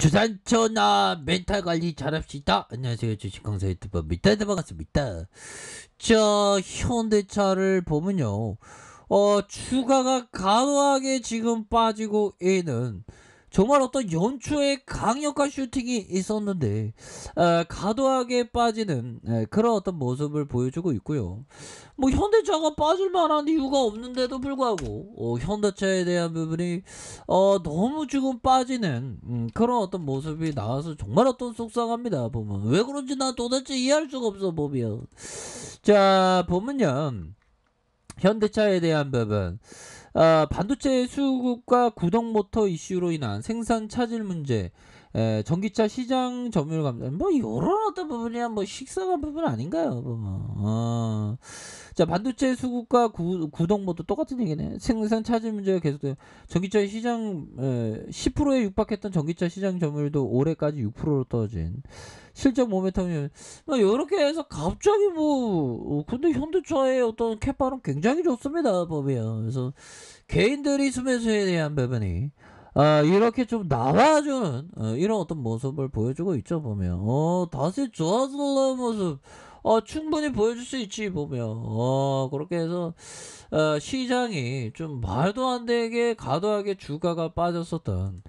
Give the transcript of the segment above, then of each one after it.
주산초나 멘탈 관리 잘합시다. 안녕하세요. 주식 강사 유튜버 밑단데 반갑습니다. 자, 현대차를 보면요. 주가가 과도하게 지금 빠지고 있는 정말 어떤 연초에 강력한 슈팅이 있었는데 과도하게 빠지는 그런 어떤 모습을 보여주고 있고요. 뭐 현대차가 빠질 만한 이유가 없는데도 불구하고 현대차에 대한 부분이 너무 지금 빠지는 그런 어떤 모습이 나와서 정말 어떤 속상합니다. 보면 왜 그런지 난 도대체 이해할 수가 없어 보면. 자, 보면요. 현대차에 대한 부분, 반도체 수급과 구동모터 이슈로 인한 생산 차질 문제, 전기차 시장 점유율 감소, 뭐 이런 어떤 부분이야 뭐 식상한 부분 아닌가요? 보면. 자, 반도체 수급과 구동모터 똑같은 얘기네. 생산 차질 문제가 계속돼요. 전기차 시장 10%에 육박했던 전기차 시장 점유율도 올해까지 6%로 떨어진. 실적 모멘텀이 뭐 요렇게 해서 갑자기 뭐 근데 현대차의 어떤 캐파는 굉장히 좋습니다 보면. 그래서 개인들이 수매수에 대한 부분이 이렇게 좀 나와주는 이런 어떤 모습을 보여주고 있죠 보면. 다시 좋아지는 모습 충분히 보여줄 수 있지 보면. 그렇게 해서 시장이 좀 말도 안 되게 과도하게 주가가 빠졌었던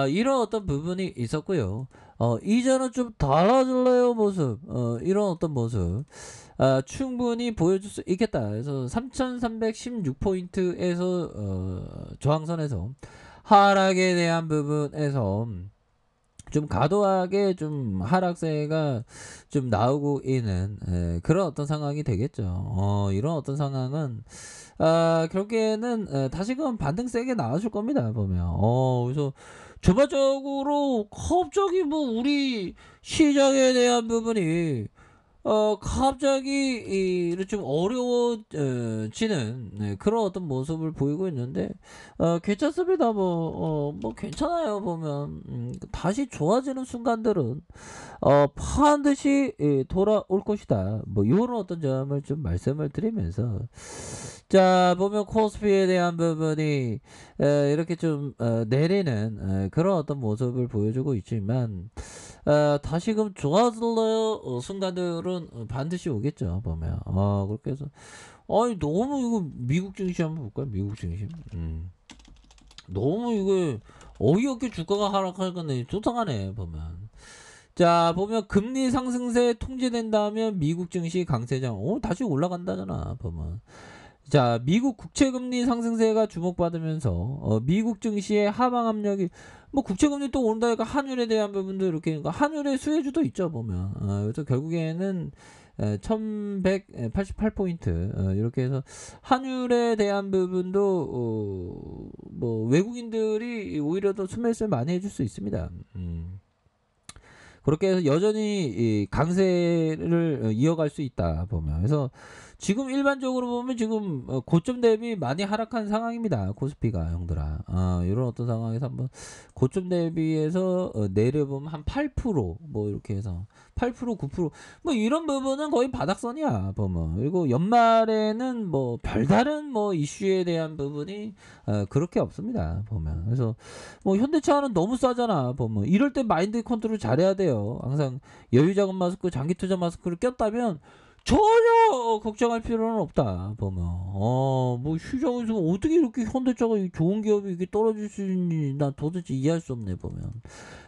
이런 어떤 부분이 있었고요. 이제는 좀 달라질래요 모습, 이런 어떤 모습 충분히 보여줄 수 있겠다. 그래서 3316포인트에서 저항선에서 하락에 대한 부분에서 좀 과도하게 좀 하락세가 좀 나오고 있는 그런 어떤 상황이 되겠죠. 이런 어떤 상황은 결국에는 다시금 반등 세게 나와줄 겁니다 보면. 그래서 전반적으로 갑자기 뭐 우리 시장에 대한 부분이 갑자기 좀 어려워지는 그런 어떤 모습을 보이고 있는데 괜찮습니다. 뭐 괜찮아요 보면. 다시 좋아지는 순간들은 반드시 돌아올 것이다. 뭐 요런 어떤 점을 좀 말씀을 드리면서, 자 보면 코스피에 대한 부분이 이렇게 좀 내리는 그런 어떤 모습을 보여주고 있지만 다시금 좋아질래요 순간들은 반드시 오겠죠 보면. 그렇게 해서 아니 너무 이거 미국 증시 한번 볼까요? 미국 증시. 너무 이거 어이없게 주가가 하락하니까 속상하네 보면. 자 보면 금리 상승세 통제된다면 미국 증시 강세장 다시 올라간다잖아 보면. 자, 미국 국채금리 상승세가 주목받으면서 미국 증시의 하방 압력이 뭐 국채금리 또 오른다니까 한율에 대한 부분도 이렇게, 그러니까 한율의 수혜주도 있죠 보면. 그래서 결국에는 1188포인트 이렇게 해서 한율에 대한 부분도 뭐 외국인들이 오히려 더 수매수를 많이 해줄 수 있습니다. 그렇게 해서 여전히 이 강세를 이어갈 수 있다 보면. 그래서 지금 일반적으로 보면 지금 고점 대비 많이 하락한 상황입니다 코스피가 형들아. 이런 어떤 상황에서 한번 고점 대비해서 내려보면 한 8%뭐 이렇게 해서 8% 9%뭐 이런 부분은 거의 바닥선이야 보면. 그리고 연말에는 뭐 별다른 뭐 이슈에 대한 부분이 그렇게 없습니다 보면. 그래서 뭐 현대차는 너무 싸잖아 보면. 이럴 때 마인드 컨트롤 잘해야 돼요. 항상 여유자금 마스크, 장기 투자 마스크를 꼈다면 전혀 걱정할 필요는 없다 보면. 뭐 시장에서 어떻게 이렇게 현대차가 좋은 기업이 이게 떨어질 수 있는지 난 도대체 이해할 수 없네 보면.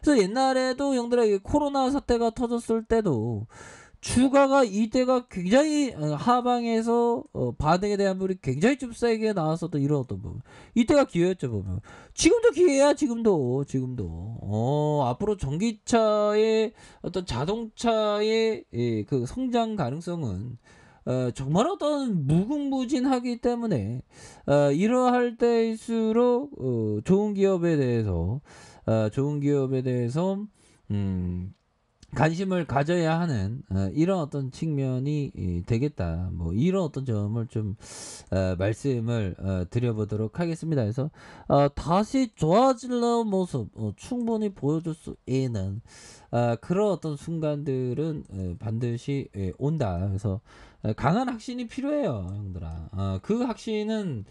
그래서 옛날에도 형들아 코로나 사태가 터졌을 때도 주가가 이때가 굉장히 하방에서 반등에 대한 부분이 굉장히 좀 세게 나왔었던 이런 어떤 부분. 이때가 기회였죠 보면. 지금도 기회야 지금도. 앞으로 전기차의 어떤 자동차의 그 성장 가능성은 정말 어떤 무궁무진하기 때문에 이러할 때일수록 좋은 기업에 대해서 음 관심을 가져야 하는 이런 어떤 측면이 되겠다. 뭐 이런 어떤 점을 좀 말씀을 드려보도록 하겠습니다. 그래서 다시 좋아지는 모습 충분히 보여줄 수 있는 그런 어떤 순간들은 반드시 온다. 그래서 강한 확신이 필요해요, 형들아. 그 확신은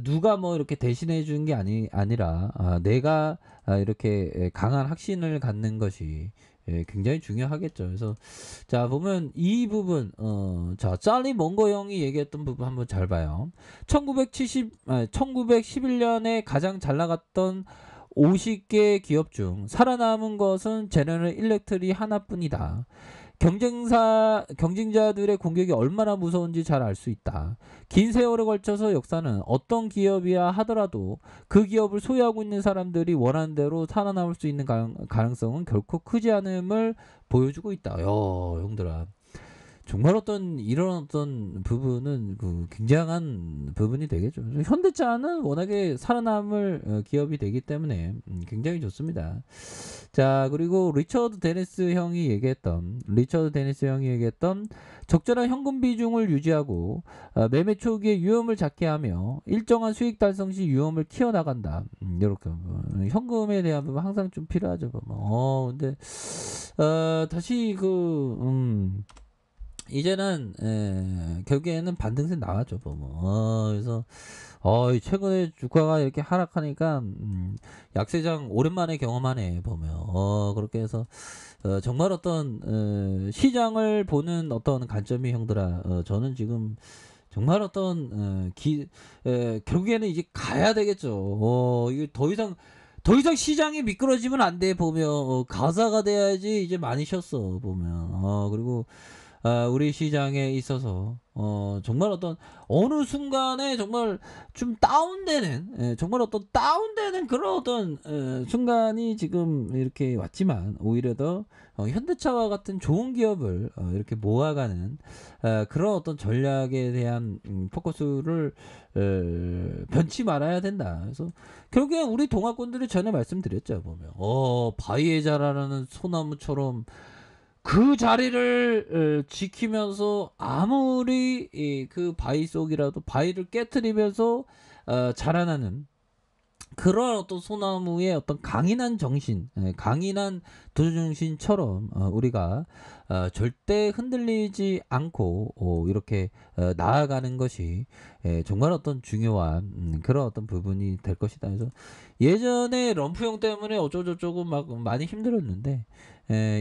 누가 뭐 이렇게 대신해 주는 게 아니라 내가 이렇게 강한 확신을 갖는 것이 굉장히 중요하겠죠. 그래서 자 보면 이 부분 자 짤리 몽고 형이 얘기했던 부분 한번 잘 봐요. 1911년에 가장 잘 나갔던 50개 기업 중 살아남은 것은 제너럴 일렉트릭 하나뿐이다. 경쟁자들의 공격이 얼마나 무서운지 잘 알 수 있다. 긴 세월에 걸쳐서 역사는 어떤 기업이야 하더라도 그 기업을 소유하고 있는 사람들이 원하는 대로 살아남을 수 있는 가능성은 결코 크지 않음을 보여주고 있다. 형들아. 정말 이런 어떤 부분은 굉장한 부분이 되겠죠. 현대차는 워낙에 살아남을 기업이 되기 때문에 굉장히 좋습니다. 자, 그리고 리처드 데니스 형이 얘기했던 적절한 현금 비중을 유지하고 매매 초기에 위험을 작게 하며 일정한 수익 달성 시 위험을 키워나간다. 이렇게 현금에 대한 부분 항상 좀 필요하죠. 근데 다시 이제는 결국에는 반등세 나왔죠. 그래서 최근에 주가가 이렇게 하락하니까 약세장 오랜만에 경험하네 보면 그렇게 해서 정말 시장을 보는 어떤 관점이 형들아 저는 지금 정말 결국에는 이제 가야 되겠죠. 이게 더 이상 시장이 미끄러지면 안 돼 보면 가사가 돼야지. 이제 많이 쉬었어 보면 그리고 우리 시장에 있어서 정말 어느 순간에 정말 좀 다운되는 정말 다운되는 그런 순간이 지금 이렇게 왔지만 오히려 더 현대차와 같은 좋은 기업을 이렇게 모아가는 그런 전략에 대한 포커스를 변치 말아야 된다. 그래서 결국에 우리 동아권들이 전에 말씀드렸죠. 보면 바위에 자라는 소나무처럼 그 자리를 지키면서 아무리 그 바위 속이라도 바위를 깨트리면서 자라나는 그런 소나무의 강인한 정신, 강인한 도전정신처럼 우리가 절대 흔들리지 않고 이렇게 나아가는 것이 정말 중요한 그런 부분이 될 것이다. 그래서 예전에 럼프형 때문에 어쩌고저쩌고 막 많이 힘들었는데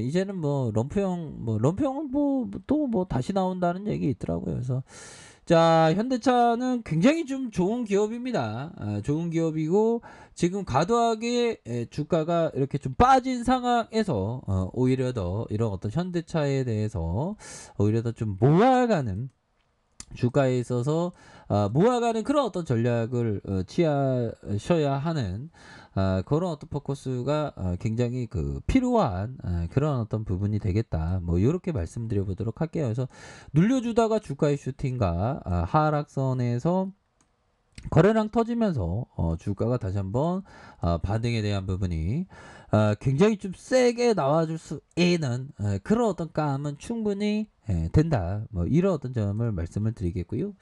이제는 럼프형은 또 다시 나온다는 얘기 있더라고요. 그래서 자, 현대차는 굉장히 좀 좋은 기업입니다. 좋은 기업이고 지금 과도하게 주가가 이렇게 좀 빠진 상황에서 오히려 더 이런 현대차에 대해서 오히려 더 좀 모아가는 주가에 있어서 모아가는 그런 전략을 취하셔야 하는 그런 포커스가 굉장히 필요한 그런 부분이 되겠다. 뭐 이렇게 말씀드려 보도록 할게요. 그래서 눌려주다가 주가의 슈팅과 하락선에서 거래량 터지면서 주가가 다시 한번 반등에 대한 부분이 굉장히 좀 세게 나와줄 수 있는 그런 감은 충분히 된다. 뭐 이런 점을 말씀을 드리겠고요.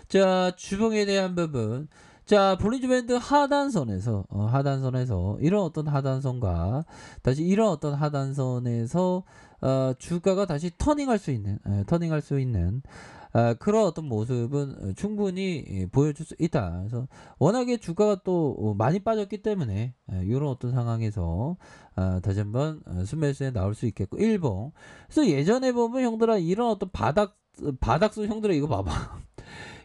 자, 주봉에 대한 부분. 자, 볼린저 밴드 하단선에서 이런 하단선과 다시 이런 하단선에서 주가가 다시 터닝할 수 있는 그런 모습은 충분히 보여줄 수 있다. 그래서 워낙에 주가가 또 많이 빠졌기 때문에 이런 상황에서 다시 한번 순매수에 나올 수 있겠고 일봉. 그래서 예전에 보면 형들아 이런 바닥선 형들아 이거 봐봐.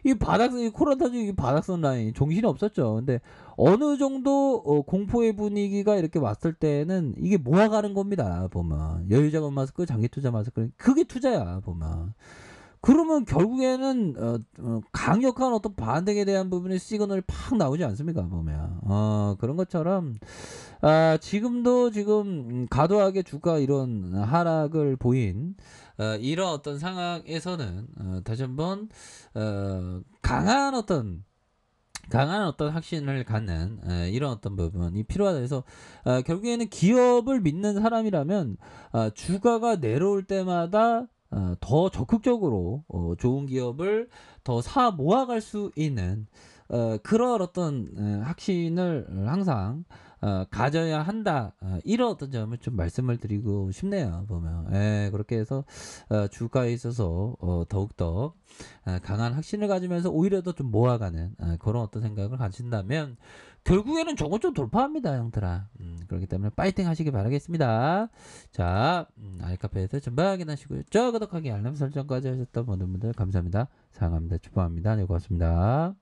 이 코로나 터지고 이 바닥선 라인 정신이 없었죠. 근데 어느 정도 공포의 분위기가 이렇게 왔을 때는 이게 모아가는 겁니다. 보면 여유자금 마스크, 장기투자 마스크 그게 투자야 보면. 그러면 결국에는 강력한 반등에 대한 부분의 시그널이 팍 나오지 않습니까 보면 그런 것처럼 지금 과도하게 주가 이런 하락을 보인 이런 상황에서는 다시 한번 강한 강한 어떤 확신을 갖는 이런 어떤 부분이 필요하다 해서 결국에는 기업을 믿는 사람이라면 주가가 내려올 때마다 더 적극적으로 좋은 기업을 더 사 모아갈 수 있는 그런 어떤 확신을 항상 가져야 한다. 이런 어떤 점을 좀 말씀을 드리고 싶네요. 보면 그렇게 해서 주가에 있어서 더욱더 강한 확신을 가지면서 오히려 더 좀 모아가는 그런 어떤 생각을 가진다면 결국에는 저건 좀 돌파합니다, 형들아. 그렇기 때문에 파이팅 하시기 바라겠습니다. 자, 아이카페에서 전방 확인하시고요. 구독하기 알람 설정까지 하셨던 모든 분들 감사합니다. 사랑합니다. 축복합니다. 네, 고맙습니다.